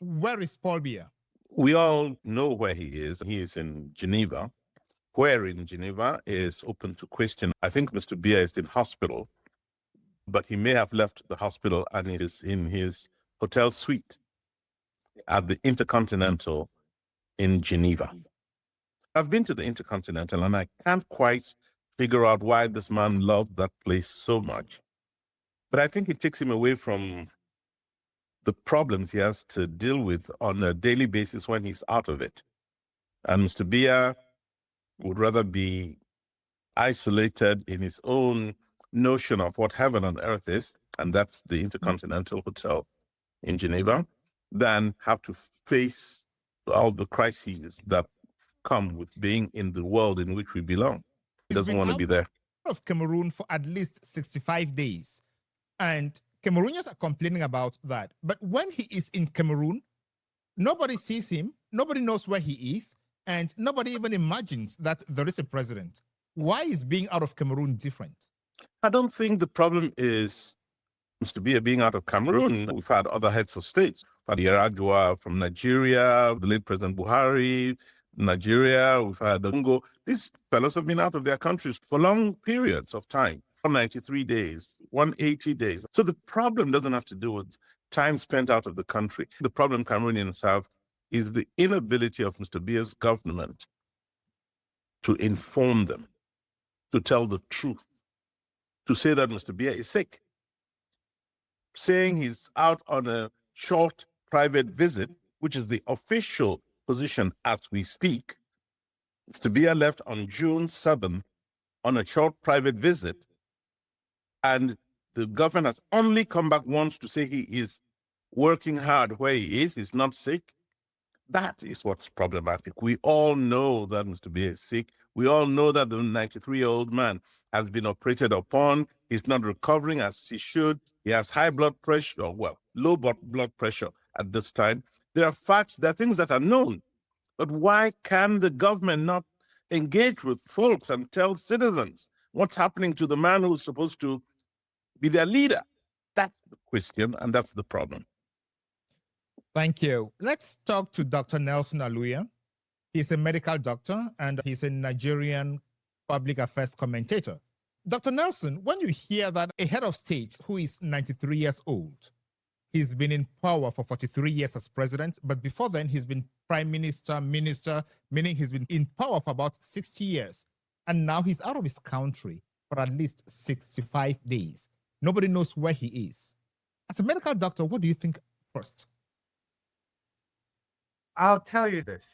Where is Paul Biya? We all know where he is. He is in Geneva. Where in Geneva is open to question. I think Mr. Biya is in hospital, but he may have left the hospital and is in his hotel suite at the Intercontinental in Geneva. I've been to the Intercontinental and I can't quite figure out why this man loved that place so much. But I think it takes him away from the problems he has to deal with on a daily basis when he's out of it. And Mr. Biya would rather be isolated in his own notion of what heaven on earth is, and that's the Intercontinental Hotel in Geneva, than have to face all the crises that come with being in the world in which we belong. He doesn't want to be there. Of Cameroon for at least 65 days. And Cameroonians are complaining about that. But when he is in Cameroon, nobody sees him, nobody knows where he is, and nobody even imagines that there is a president. Why is being out of Cameroon different? I don't think the problem is Mr. Biya being out of Cameroon. We've had other heads of states. We've had Yar'Adua from Nigeria, the late President Buhari, Nigeria. We've had Bongo. These fellows have been out of their countries for long periods of time. 193 days, 180 days. So the problem doesn't have to do with time spent out of the country. The problem Cameroonians have is the inability of Mr. Biya's government to inform them, to tell the truth, to say that Mr. Biya is sick. Saying he's out on a short private visit, which is the official position as we speak. Mr. Biya left on June 7th on a short private visit, and the government has only come back once to say he is working hard where he is, he's not sick. That is what's problematic. We all know that Mr. Biya is sick. We all know that the 93-year-old man has been operated upon. He's not recovering as he should. He has high blood pressure, or well, low blood pressure at this time. There are facts, there are things that are known. But why can the government not engage with folks and tell citizens what's happening to the man who's supposed to be their leader? That's the question, and that's the problem. Thank you. Let's talk to Dr. Nelson Aluya. He's a medical doctor and he's a Nigerian public affairs commentator. Dr. Nelson, when you hear that a head of state who is 93 years old, he's been in power for 43 years as president, but before then he's been prime minister, meaning he's been in power for about 60 years. And now he's out of his country for at least 65 days. Nobody knows where he is. As a medical doctor, what do you think first? I'll tell you this,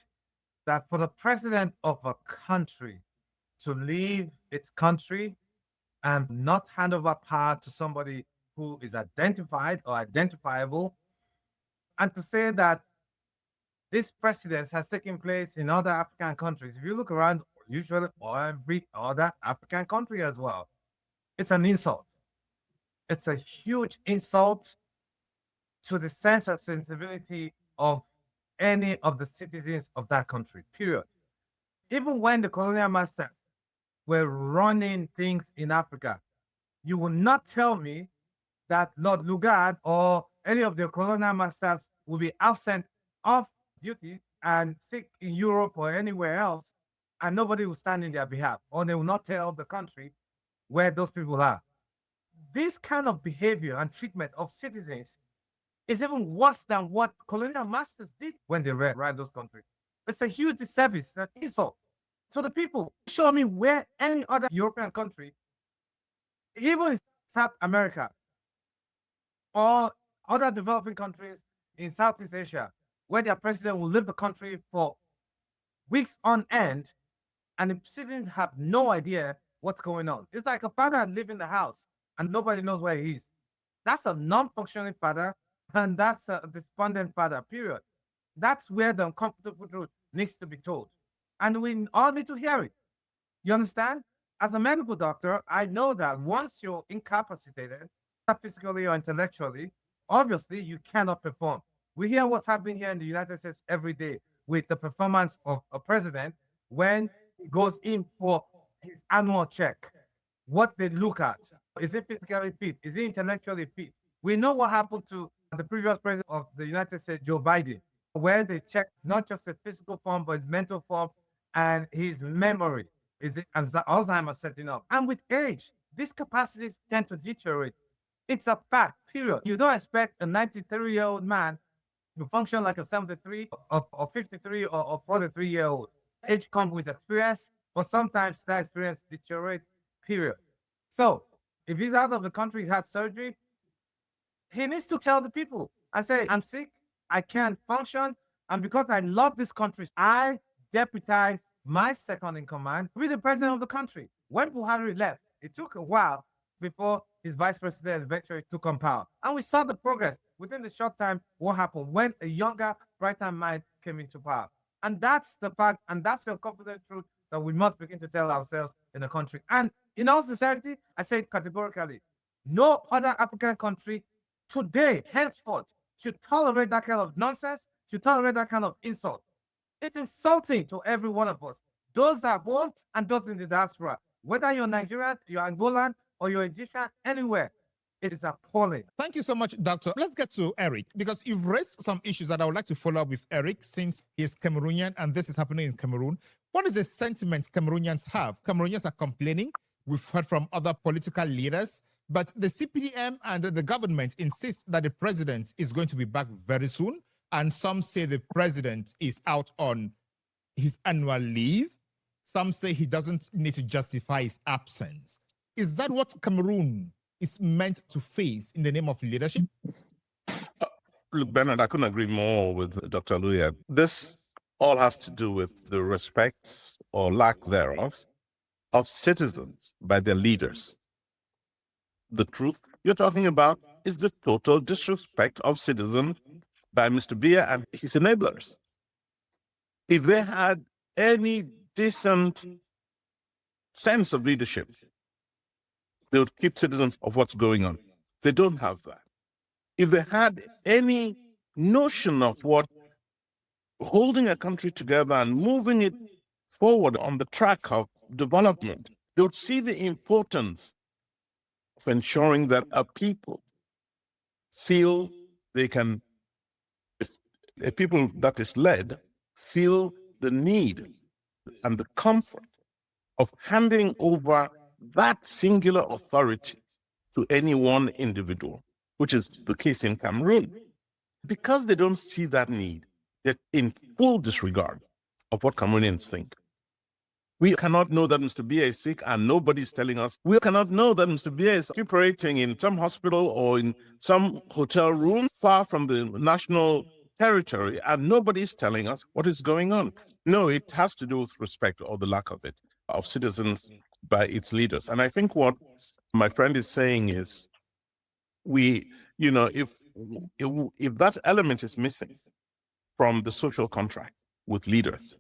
that for the president of a country to leave its country and not hand over power to somebody who is identified or identifiable, and to say that this precedent has taken place in other African countries. If you look around, usually every other African country as well, it's an insult. It's a huge insult to the sense and sensibility of any of the citizens of that country, period. Even when the colonial masters were running things in Africa, you will not tell me that Lord Lugard or any of the colonial masters will be absent of duty and sick in Europe or anywhere else, and nobody will stand in their behalf, or they will not tell the country where those people are. This kind of behavior and treatment of citizens is even worse than what colonial masters did when they ran those countries. It's a huge disservice, an insult to the people. Show me where any other European country, even in South America or other developing countries in Southeast Asia, where their president will leave the country for weeks on end and the citizens have no idea what's going on. It's like a father leaving the house and nobody knows where he is. That's a non-functioning father, and that's a despondent father, period. That's where the uncomfortable truth needs to be told. And we all need to hear it. You understand? As a medical doctor, I know that once you're incapacitated, physically or intellectually, obviously you cannot perform. We hear what's happening here in the United States every day with the performance of a president when he goes in for his annual check. What they look at, is he physically fit? Is he intellectually fit? We know what happened to the previous president of the United States, Joe Biden, where they checked not just his physical form, but his mental form and his memory. Is it Alzheimer's setting up? And with age, these capacities tend to deteriorate. It's a fact, period. You don't expect a 93-year-old man to function like a 73 or 53 or 43-year-old. Age comes with experience, but sometimes that experience deteriorates, period. So if he's out of the country, he had surgery, he needs to tell the people, I say, I'm sick, I can't function, and because I love this country, I deputize my second in command to be the president of the country. When Buhari left, it took a while before his vice president eventually took on power. And we saw the progress within the short time what happened when a younger, brighter mind came into power. And that's the fact, and that's the confident truth that we must begin to tell ourselves in the country. And in all sincerity, I say it categorically, no other African country today, henceforth, should tolerate that kind of nonsense, should tolerate that kind of insult. It's insulting to every one of us, those that born and those in the diaspora. Whether you're Nigerian, you're Angolan, or you're Egyptian, anywhere, it is appalling. Thank you so much, Doctor. Let's get to Eric, because you've raised some issues that I would like to follow up with Eric, since he's Cameroonian and this is happening in Cameroon. What is the sentiment Cameroonians have? Cameroonians are complaining. We've heard from other political leaders, but the CPDM and the government insist that the president is going to be back very soon. And some say the president is out on his annual leave. Some say he doesn't need to justify his absence. Is that what Cameroon is meant to face in the name of leadership? Look, Bernard, I couldn't agree more with Dr. Aluya. This all has to do with the respect or lack thereof of citizens by their leaders. The truth you're talking about is the total disrespect of citizens by Mr. Biya and his enablers. If they had any decent sense of leadership, they would keep citizens of what's going on. They don't have that. If they had any notion of what holding a country together and moving it forward on the track of development, they would see the importance of ensuring that a people feel they can, a people that is led, feel the need and the comfort of handing over that singular authority to any one individual, which is the case in Cameroon. Because they don't see that need, they're in full disregard of what Cameroonians think. We cannot know that Mr. Biya is sick and nobody's telling us. We cannot know that Mr. Biya is recuperating in some hospital or in some hotel room far from the national territory and nobody's telling us what is going on. No, it has to do with respect or the lack of it, of citizens by its leaders. And I think what my friend is saying is, if that element is missing from the social contract with leaders,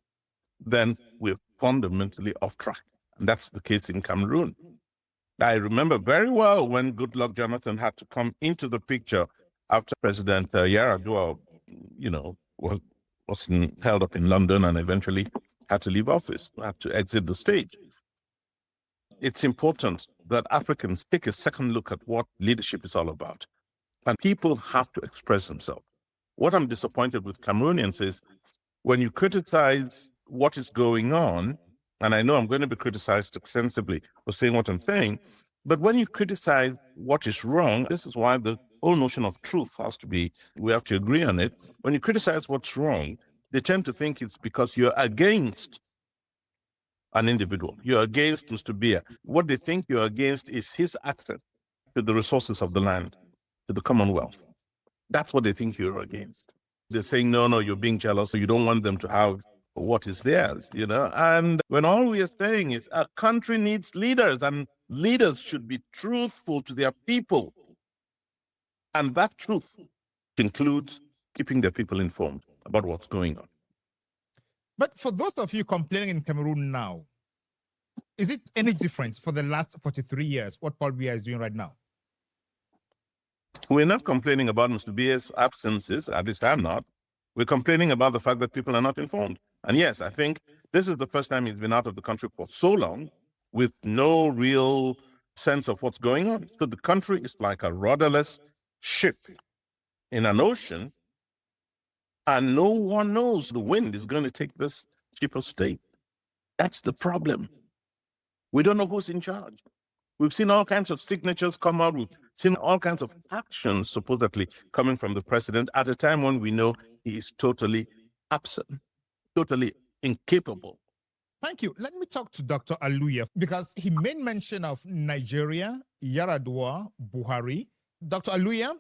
then we're fundamentally off track. And that's the case in Cameroon. I remember very well when Goodluck Jonathan had to come into the picture after President Yar'Adua, was held up in London and eventually had to leave office, had to exit the stage. It's important that Africans take a second look at what leadership is all about. And people have to express themselves. What I'm disappointed with Cameroonians is when you criticize what is going on, and I know I'm going to be criticized extensively for saying what I'm saying, but when you criticize what is wrong, this is why the whole notion of truth has to be, we have to agree on it. When you criticize what's wrong, they tend to think it's because you're against an individual. You're against Mr. Biya. What they think you're against is his access to the resources of the land, to the Commonwealth. That's what they think you're against. They're saying, no, you're being jealous, so you don't want them to have what is theirs, And when all we are saying is a country needs leaders, and leaders should be truthful to their people. And that truth includes keeping their people informed about what's going on. But for those of you complaining in Cameroon now, is it any different for the last 43 years, what Paul Biya is doing right now? We're not complaining about Mr. Biya's absences, at least I'm not. We're complaining about the fact that people are not informed. And yes, I think this is the first time he's been out of the country for so long with no real sense of what's going on. So the country is like a rudderless ship in an ocean, and no one knows the wind is going to take this ship of state. That's the problem. We don't know who's in charge. We've seen all kinds of signatures come out. We've seen all kinds of actions supposedly coming from the president at a time when we know he is totally absent, totally incapable. Thank you. Let me talk to Dr. Aluya because he made mention of Nigeria, Yar'Adua, Buhari. Dr. Aluya,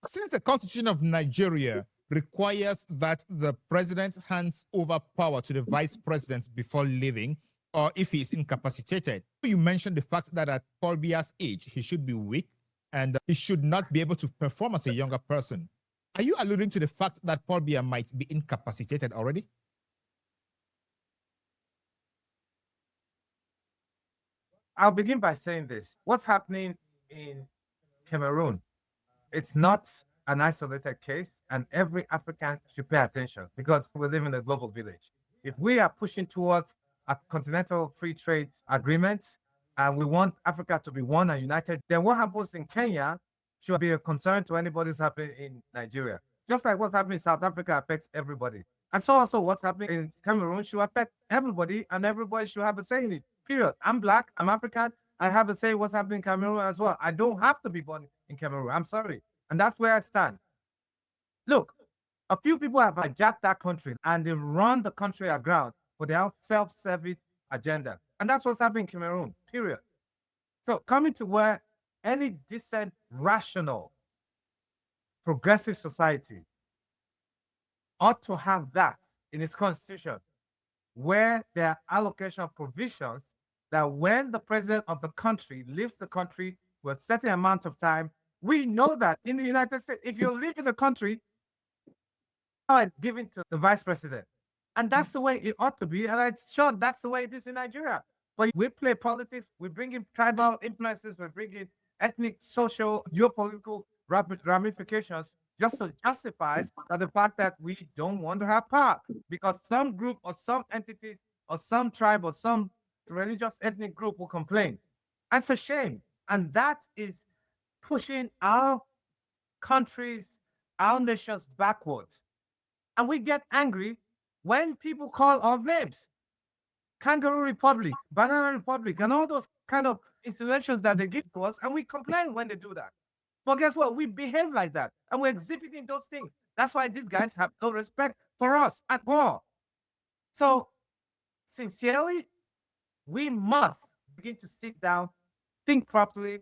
since the Constitution of Nigeria requires that the president hands over power to the vice president before leaving, or if he is incapacitated, you mentioned the fact that at Paul Biya's age, he should be weak and he should not be able to perform as a younger person. Are you alluding to the fact that Paul Biya might be incapacitated already? I'll begin by saying this. What's happening in Cameroon, it's not an isolated case, and every African should pay attention because we live in a global village. If we are pushing towards a continental free trade agreement and we want Africa to be one and united, then what happens in Kenya should be a concern to anybody who's happening in Nigeria. Just like what's happening in South Africa affects everybody. And so also what's happening in Cameroon should affect everybody, and everybody should have a say in it. Period. I'm Black, I'm African, I have a say what's happening in Cameroon as well. I don't have to be born in Cameroon. I'm sorry. And that's where I stand. Look, a few people have hijacked that country and they run the country aground for their self-service agenda. And that's what's happening in Cameroon, period. So coming to where any decent, rational, progressive society ought to have that in its constitution, where there are allocation provisions that when the president of the country leaves the country for a certain amount of time, we know that in the United States, if you're leaving the country, it's given to the vice president. And that's the way it ought to be. And I'm sure that's the way it is in Nigeria. But we play politics, we bring in tribal influences, we bring in ethnic, social, geopolitical ramifications just to justify the fact that we don't want to have power. Because some group or some entities or some tribe or some religious ethnic group will complain. That's a shame. And that is pushing our countries, our nations backwards. And we get angry when people call our names. Kangaroo Republic, Banana Republic, and all those kind of institutions that they give to us, and we complain when they do that. But guess what? We behave like that, and we're exhibiting those things. That's why these guys have no respect for us at all. So, sincerely, we must begin to sit down, think properly,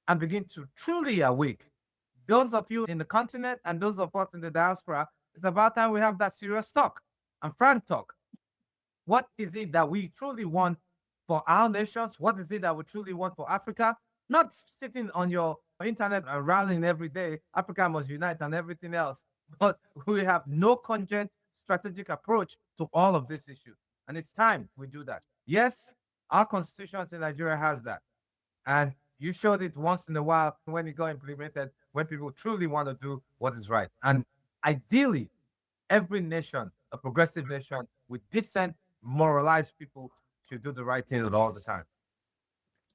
and begin to truly awake. Those of you in the continent and those of us in the diaspora, it's about time we have that serious talk and frank talk. What is it that we truly want for our nations? What is it that we truly want for Africa? Not sitting on your internet and rallying every day, Africa must unite and everything else. But we have no cogent strategic approach to all of these issues. And it's time we do that. Yes, our constitution in Nigeria has that. And you showed it once in a while when it got implemented, when people truly want to do what is right. And ideally, every nation, a progressive nation with decent, moralized people, should do the right thing all the time.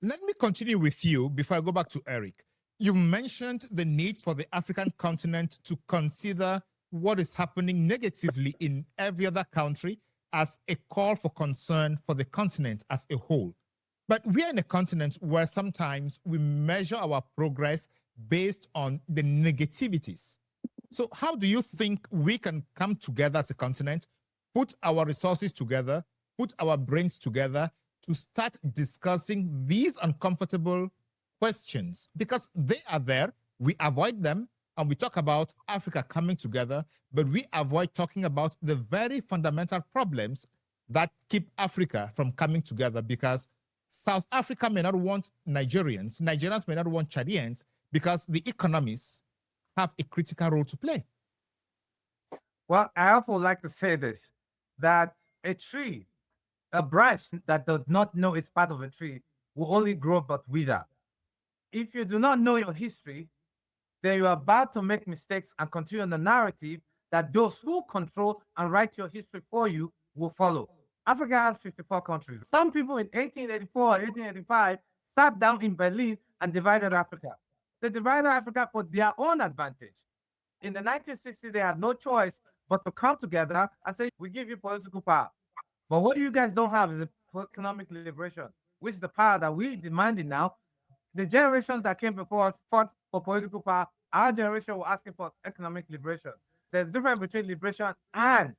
Let me continue with you before I go back to Eric. You mentioned the need for the African continent to consider what is happening negatively in every other country as a call for concern for the continent as a whole. But we are in a continent where sometimes we measure our progress based on the negativities. So how do you think we can come together as a continent, put our resources together, put our brains together to start discussing these uncomfortable questions? Because they are there, we avoid them, and we talk about Africa coming together, but we avoid talking about the very fundamental problems that keep Africa from coming together, because South Africa may not want Nigerians, Nigerians may not want Chadians, because the economies have a critical role to play. Well, I also like to say this, that a tree, a branch that does not know it's part of a tree will only grow but wither. If you do not know your history, then you are about to make mistakes and continue the narrative that those who control and write your history for you will follow. Africa has 54 countries. Some people in 1884 or 1885 sat down in Berlin and divided Africa. They divided Africa for their own advantage. In the 1960s, they had no choice but to come together and say, we give you political power. But what you guys don't have is economic liberation, which is the power that we're demanding now. The generations that came before us fought for political power. Our generation was asking for economic liberation. There's a difference between liberation and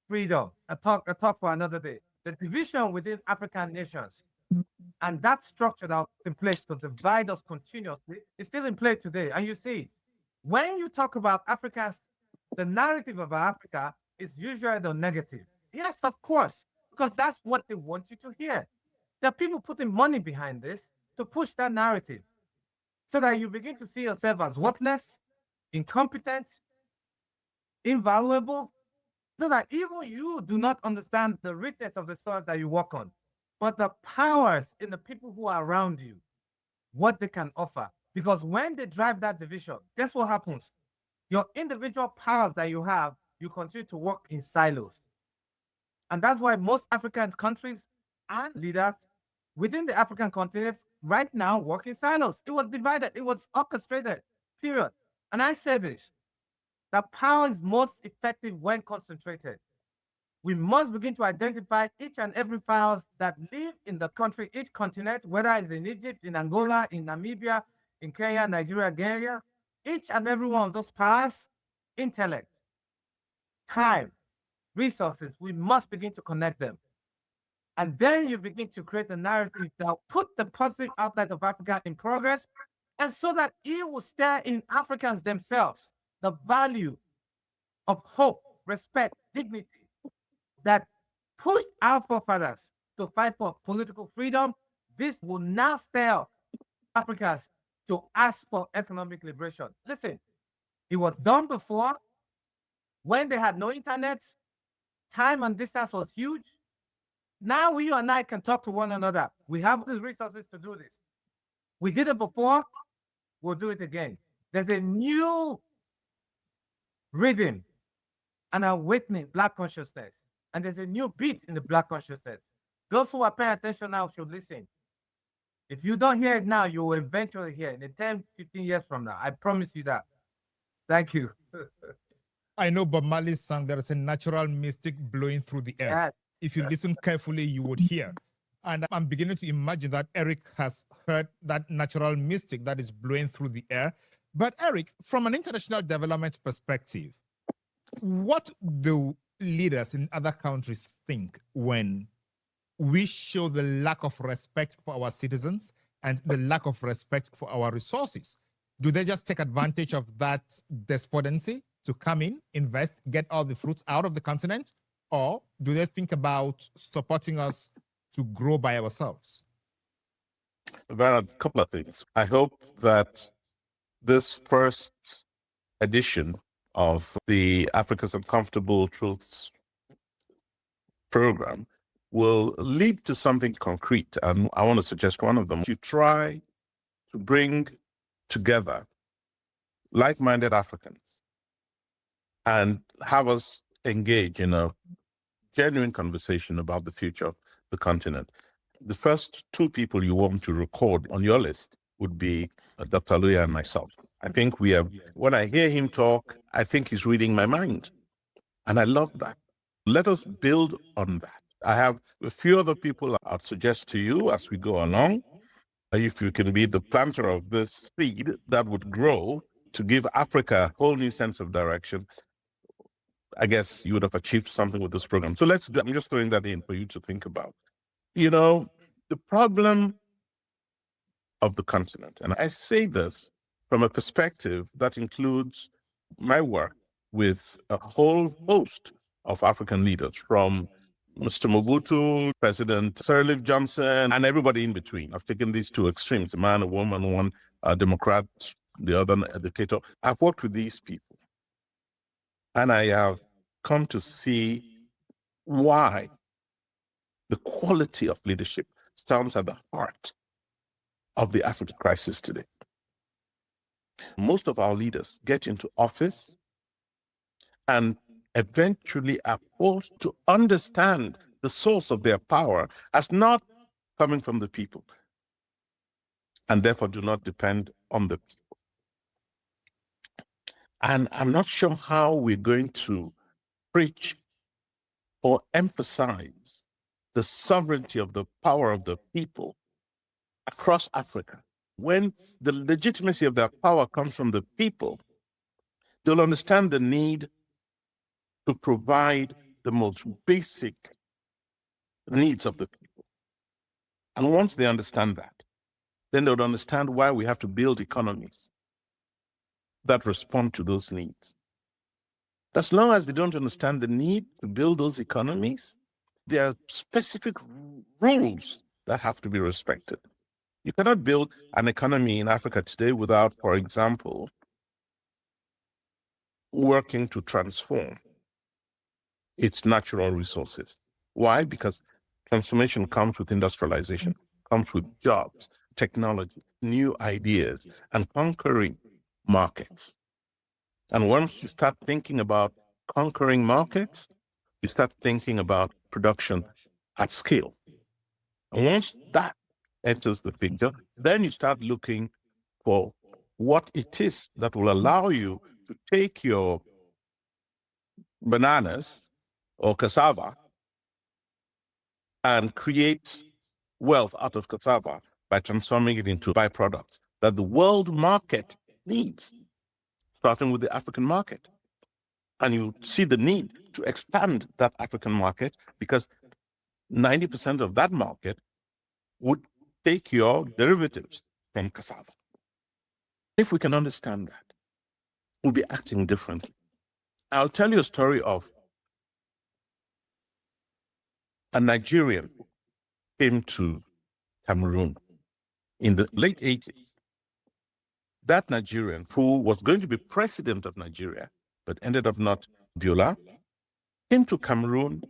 freedom. A talk for another day. The division within African nations and that structure that was in place to divide us continuously is still in play today. And you see, when you talk about Africa, the narrative of Africa is usually the negative. Yes, of course, because that's what they want you to hear. There are people putting money behind this to push that narrative so that you begin to see yourself as worthless, incompetent, invaluable, so that even you do not understand the richness of the soil that you walk on, but the powers in the people who are around you, what they can offer. Because when they drive that division, guess what happens? Your individual powers that you have, you continue to work in silos. And that's why most African countries and leaders within the African continent right now work in silos. It was divided, it was orchestrated, period. And I say this, that power is most effective when concentrated. We must begin to identify each and every powers that live in the country, each continent, whether it's in Egypt, in Angola, in Namibia, in Kenya, Nigeria, Ghana, each and every one of those powers, intellect, time, resources, we must begin to connect them. And then you begin to create a narrative that will put the positive outlet of Africa in progress, and so that it will stir in Africans themselves the value of hope, respect, dignity that pushed our forefathers to fight for political freedom. This will now stir Africans to ask for economic liberation. Listen, it was done before when they had no internet. Time and distance was huge. Now you and I can talk to one another. We have the resources to do this. We did it before, we'll do it again. There's a new rhythm and awakening Black consciousness. And there's a new beat in the Black consciousness. Those who are paying attention now should listen. If you don't hear it now, you will eventually hear it in 10, 15 years from now. I promise you that. Thank you. I know Bob Marley's song, there is a natural mystic blowing through the air. Yes. If you listen carefully, you would hear. And I'm beginning to imagine that Eric has heard that natural mystic that is blowing through the air. But Eric, from an international development perspective, what do leaders in other countries think when we show the lack of respect for our citizens and the lack of respect for our resources? Do they just take advantage of that despondency to come in, invest, get all the fruits out of the continent? Or do they think about supporting us to grow by ourselves? There are a couple of things. I hope that this first edition of the Africa's Uncomfortable Truths program will lead to something concrete. And I want to suggest one of them. You try to bring together like-minded Africans and have us engage in a genuine conversation about the future of the continent. The first two people you want to record on your list would be Dr. Aluya and myself. I think we have, when I hear him talk, I think he's reading my mind. And I love that. Let us build on that. I have a few other people I'd suggest to you as we go along. If you can be the planter of this seed that would grow to give Africa a whole new sense of direction, I guess you would have achieved something with this program. So let's do, I'm just throwing that in for you to think about. You know, the problem of the continent, and I say this from a perspective that includes my work with a whole host of African leaders, from Mr. Mobutu, President 𝐼𝐶 Johnson, and everybody in between. I've taken these two extremes, a man, a woman, one a Democrat, the other a dictator. I've worked with these people. And I have come to see why the quality of leadership stands at the heart of the African crisis today. Most of our leaders get into office and eventually are forced to understand the source of their power as not coming from the people. and therefore do not depend on the people. And I'm not sure how we're going to preach or emphasize the sovereignty of the power of the people across Africa. When the legitimacy of their power comes from the people, they'll understand the need to provide the most basic needs of the people. And once they understand that, then they would understand why we have to build economies that respond to those needs. As long as they don't understand the need to build those economies, there are specific rules that have to be respected. You cannot build an economy in Africa today without, for example, working to transform its natural resources. Why? Because transformation comes with industrialization, comes with jobs, technology, new ideas, and conquering markets. And once you start thinking about conquering markets, you start thinking about production at scale. And once that enters the picture, then you start looking for what it is that will allow you to take your bananas or cassava and create wealth out of cassava by transforming it into byproducts that the world market needs, starting with the African market. And you see the need to expand that African market because 90% of that market would take your derivatives from cassava. If we can understand that, we'll be acting differently. I'll tell you a story of a Nigerian who came to Cameroon in the late 80s. That Nigerian, who was going to be president of Nigeria, but ended up not, Biola, came to Cameroon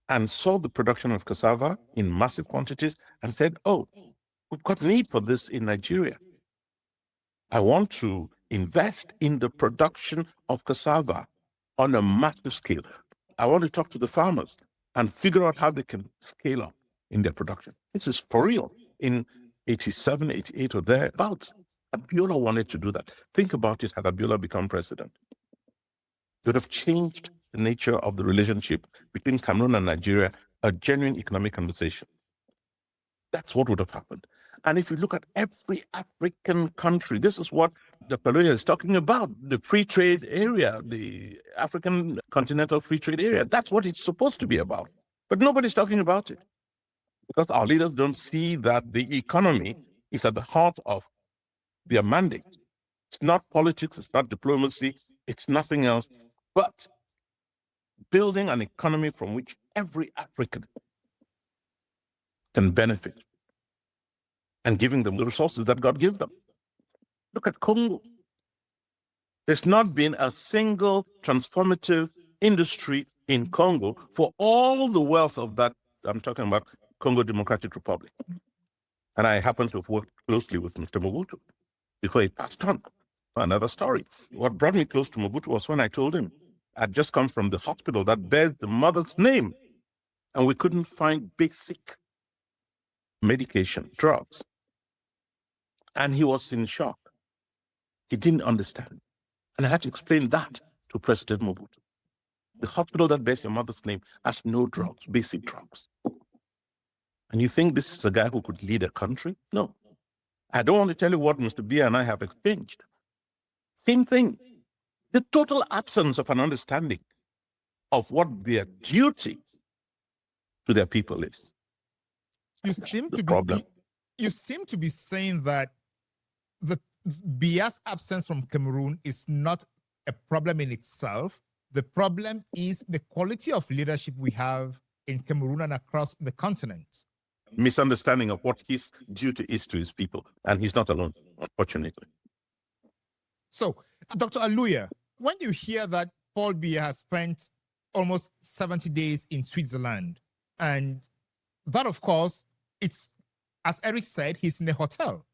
and saw the production of cassava in massive quantities and said, oh, we've got need for this in Nigeria. I want to invest in the production of cassava on a massive scale. I want to talk to the farmers and figure out how they can scale up in their production. This is for real. In 87, 88 or thereabouts, Abiola wanted to do that. Think about it, had Abiola become president. It would have changed the nature of the relationship between Cameroon and Nigeria, a genuine economic conversation. That's what would have happened. And if you look at every African country, this is what Dr. Aluya is talking about, the free trade area, the African continental free trade area. That's what it's supposed to be about. But nobody's talking about it because our leaders don't see that the economy is at the heart of their mandate. It's not politics, it's not diplomacy, it's nothing else but building an economy from which every African can benefit and giving them the resources that God gave them. Look at Congo. There's not been a single transformative industry in Congo for all the wealth of that. I'm talking about Congo Democratic Republic. And I happen to have worked closely with Mr. Mobutu before he passed on. Another story. What brought me close to Mobutu was when I told him I'd just come from the hospital that bears the mother's name, and we couldn't find basic medication, drugs. And he was in shock. He didn't understand. And I had to explain that to President Mobutu. The hospital that bears your mother's name has no drugs, basic drugs. And you think this is a guy who could lead a country? No. I don't want to tell you what Mr. Biya and I have exchanged. Same thing. The total absence of an understanding of what their duty to their people is. You seem the to problem. be you seem to be saying that the Biya's absence from Cameroon is not a problem in itself. The problem is the quality of leadership we have in Cameroon and across the continent. Misunderstanding of what his duty is to his people. And he's not alone, unfortunately. So, Dr. Aluya, when you hear that Paul Biya has spent almost 70 days in Switzerland, and that, of course, it's, as Eric said, he's in a hotel.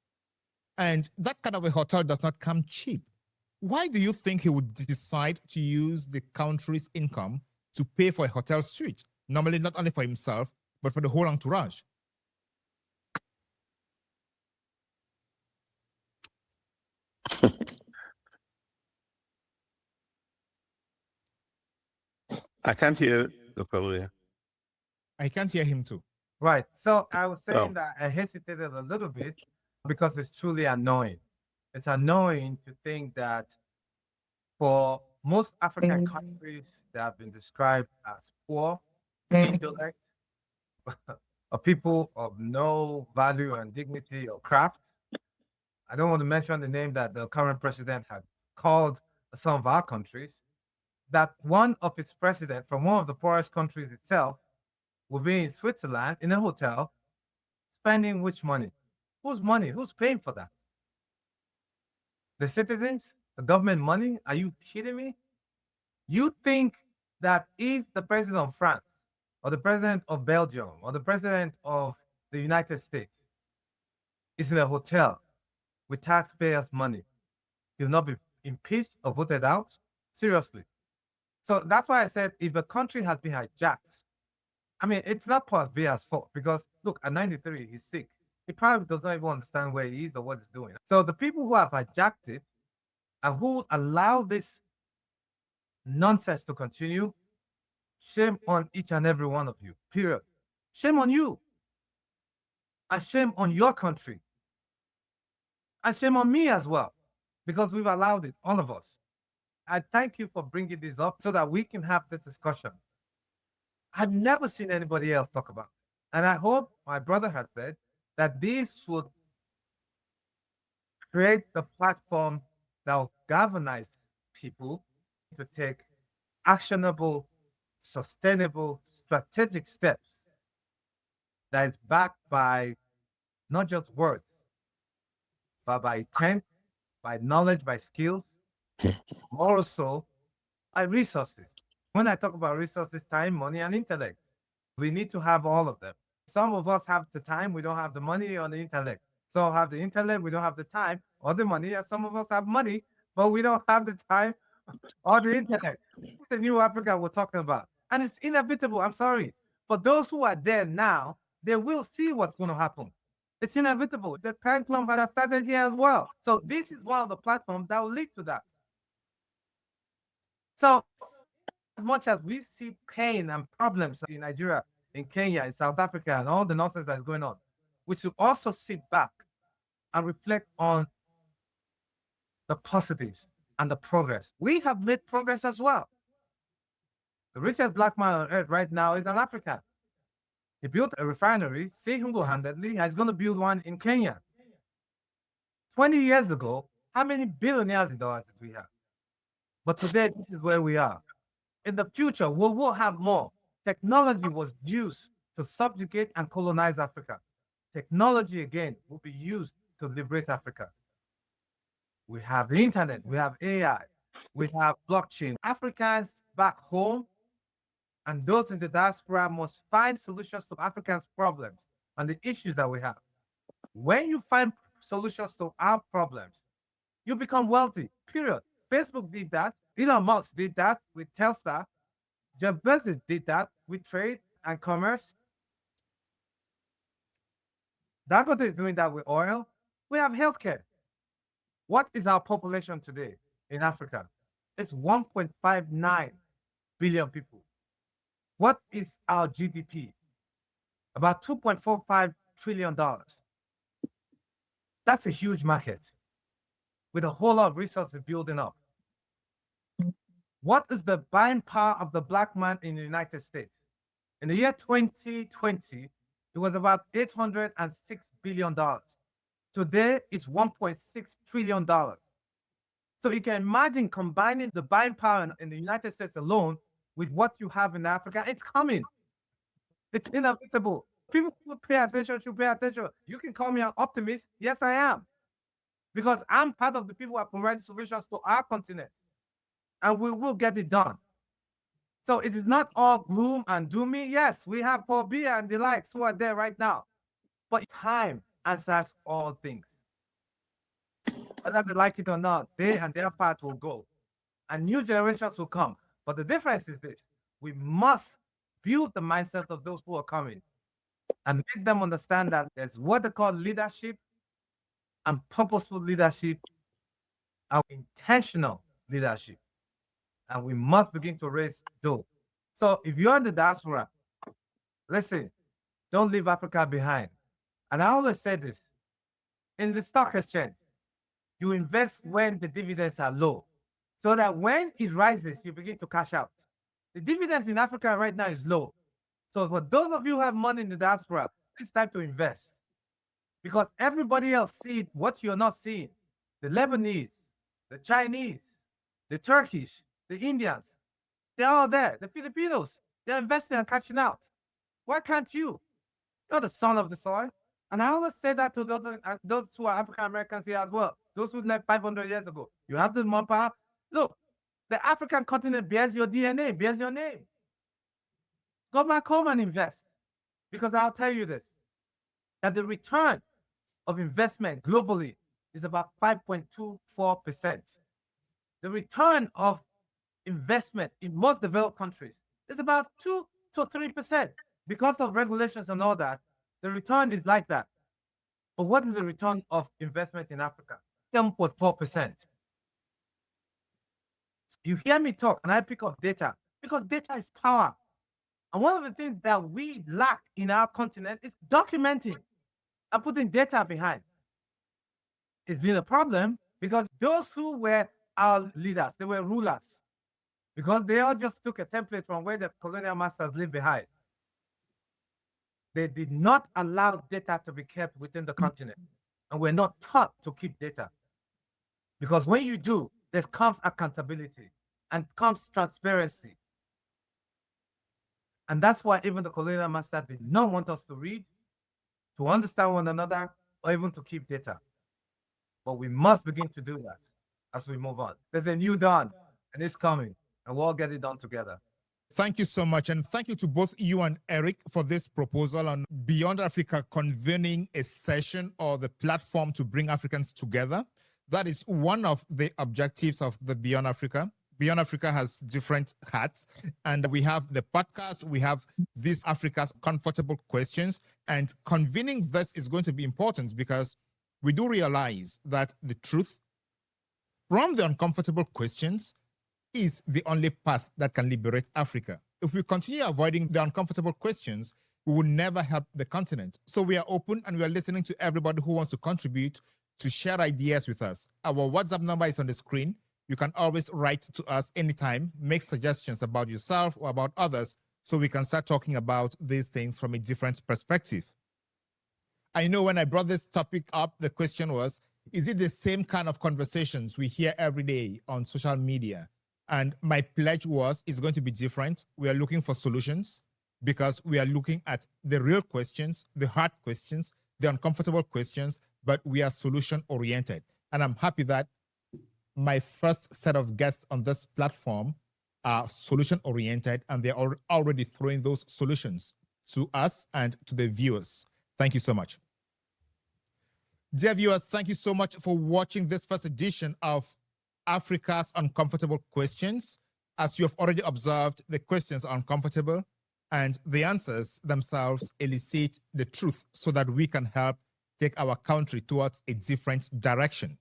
And that kind of a hotel does not come cheap. Why do you think he would decide to use the country's income to pay for a hotel suite? Normally, not only for himself, but for the whole entourage. I can't hear Dr. Aluya. I can't hear him too. Right. So I was saying Oh. that I hesitated a little bit because it's truly annoying. It's annoying to think that for most African countries that have been described as poor, indolent, or people of no value and dignity or craft. I don't want to mention the name that the current president had called some of our countries, that one of its president from one of the poorest countries itself will be in Switzerland in a hotel, spending which money? Whose money? Who's paying for that? The citizens? The government money? Are you kidding me? You think that if the president of France or the president of Belgium or the president of the United States is in a hotel with taxpayers' money, he'll not be impeached or voted out? Seriously. So that's why I said if a country has been hijacked, I mean, it's not Paul Biya's fault because, look, at 93, he's sick. He probably does not even understand where he is or what he's doing. So the people who have hijacked it and who allow this nonsense to continue, shame on each and every one of you, period. Shame on you. And shame on your country. And shame on me as well, because we've allowed it, all of us. I thank you for bringing this up so that we can have this discussion. I've never seen anybody else talk about it. And I hope my brother has said that this would create the platform that will galvanize people to take actionable, sustainable, strategic steps that is backed by not just words, but by intent, by knowledge, by skills, also by resources. When I talk about resources, time, money, and intellect, we need to have all of them. Some of us have the time, we don't have the money or the intellect. Some have the intellect, we don't have the time or the money. And some of us have money, but we don't have the time or the intellect. It's the new Africa we're talking about. And it's inevitable. I'm sorry. For those who are there now, they will see what's going to happen. It's inevitable. The pendulum has started here as well. So this is one of the platforms that will lead to that. So as much as we see pain and problems in Nigeria, in Kenya, in South Africa, and all the nonsense that's going on, we should also sit back and reflect on the positives and the progress. We have made progress as well. The richest black man on earth right now is an African. He built a refinery single-handedly. He's going to build one in Kenya. 20 years ago, how many billionaires in dollars did we have? But today, this is where we are. In the future, we will have more. Technology was used to subjugate and colonize Africa. Technology, again, will be used to liberate Africa. We have the internet, we have AI, we have blockchain. Africans back home and those in the diaspora must find solutions to Africans' problems and the issues that we have. When you find solutions to our problems, you become wealthy, period. Facebook did that. Elon Musk did that with Tesla. Jeff Bezos did that with trade and commerce. Dangote is doing that with oil. We have healthcare. What is our population today in Africa? It's 1.59 billion people. What is our GDP? About $2.45 trillion. That's a huge market with a whole lot of resources building up. What is the buying power of the black man in the United States? In the year 2020, it was about $806 billion. Today, it's $1.6 trillion. So you can imagine combining the buying power in the United States alone with what you have in Africa. It's coming. It's inevitable. People who pay attention should pay attention. You can call me an optimist. Yes, I am. Because I'm part of the people who are providing solutions to our continent. And we will get it done. So it is not all gloom and doomy. Yes, we have Paul Biya and the likes who are there right now. But time answers all things. Whether they like it or not, they and their part will go. And new generations will come. But the difference is this. We must build the mindset of those who are coming and make them understand that there's what they call leadership and purposeful leadership and intentional leadership. And we must begin to raise those. So if you're in the diaspora, listen, don't leave Africa behind. And I always say this, in the stock exchange, you invest when the dividends are low, so that when it rises, you begin to cash out. The dividends in Africa right now is low. So for those of you who have money in the diaspora, it's time to invest. Because everybody else sees what you're not seeing. The Lebanese, the Chinese, the Turkish, the Indians, they're all there. The Filipinos, they're investing and catching out. Why can't you? You're the son of the soil. And I always say that to those who are African Americans here as well. Those who left 500 years ago. You have the manpower. Look, the African continent bears your DNA, bears your name. Go back home and invest. Because I'll tell you this, that the return of investment globally is about 5.24%. The return of investment in most developed countries is about 2 to 3%. Because of regulations and all that, the return is like that. But what is the return of investment in Africa? 7.4%. You hear me talk and I pick up data because data is power. And one of the things that we lack in our continent is documenting and putting data behind. It's been a problem because those who were our leaders, they were rulers, because they all just took a template from where the colonial masters lived behind. They did not allow data to be kept within the continent. And we're not taught to keep data. Because when you do, there comes accountability and comes transparency. And that's why even the colonial master did not want us to read, to understand one another, or even to keep data. But we must begin to do that as we move on. There's a new dawn, and it's coming, and we'll all get it done together. Thank you so much. And thank you to both you and Eric for this proposal on Beyond Africa convening a session or the platform to bring Africans together. That is one of the objectives of the Beyond Africa. Beyond Africa has different hats, and we have the podcast, we have these Africa's comfortable questions, and convening this is going to be important because we do realize that the truth from the uncomfortable questions is the only path that can liberate Africa. If we continue avoiding the uncomfortable questions, we will never help the continent. So we are open and we are listening to everybody who wants to contribute, to share ideas with us. Our WhatsApp number is on the screen. You can always write to us anytime, make suggestions about yourself or about others, so we can start talking about these things from a different perspective. I know when I brought this topic up, the question was, is it the same kind of conversations we hear every day on social media? And my pledge was, it's going to be different. We are looking for solutions because we are looking at the real questions, the hard questions, the uncomfortable questions, but we are solution-oriented. And I'm happy that my first set of guests on this platform are solution-oriented, and they're already throwing those solutions to us and to the viewers. Thank you so much. Dear viewers, thank you so much for watching this first edition of Africa's Uncomfortable Questions. As you have already observed, the questions are uncomfortable and the answers themselves elicit the truth so that we can help take our country towards a different direction.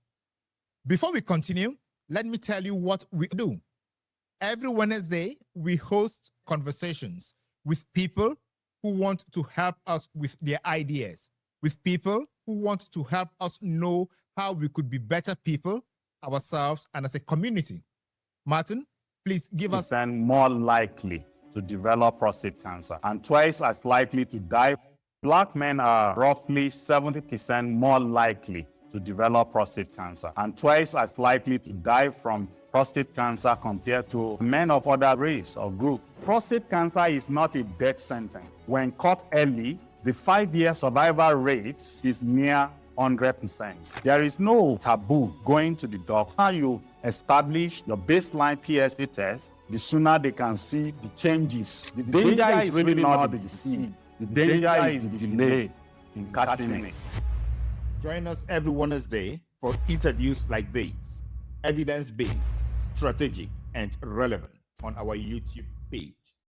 Before we continue, let me tell you what we do. Every Wednesday, we host conversations with people who want to help us with their ideas, with people who want to help us know how we could be better people, ourselves, and as a community. Martin, please give us... And more likely to develop prostate cancer and twice as likely to die. Black men are roughly 70% more likely to develop prostate cancer and twice as likely to die from prostate cancer compared to men of other race or group. Prostate cancer is not a death sentence. When caught early, the 5-year survival rate is near 100%. There is no taboo going to the doctor. You establish your baseline PSA test, the sooner they can see the changes. The danger is really not the disease. The danger is the delay in catching it. Join us every Wednesday for interviews like these, evidence-based, strategic, and relevant on our YouTube page.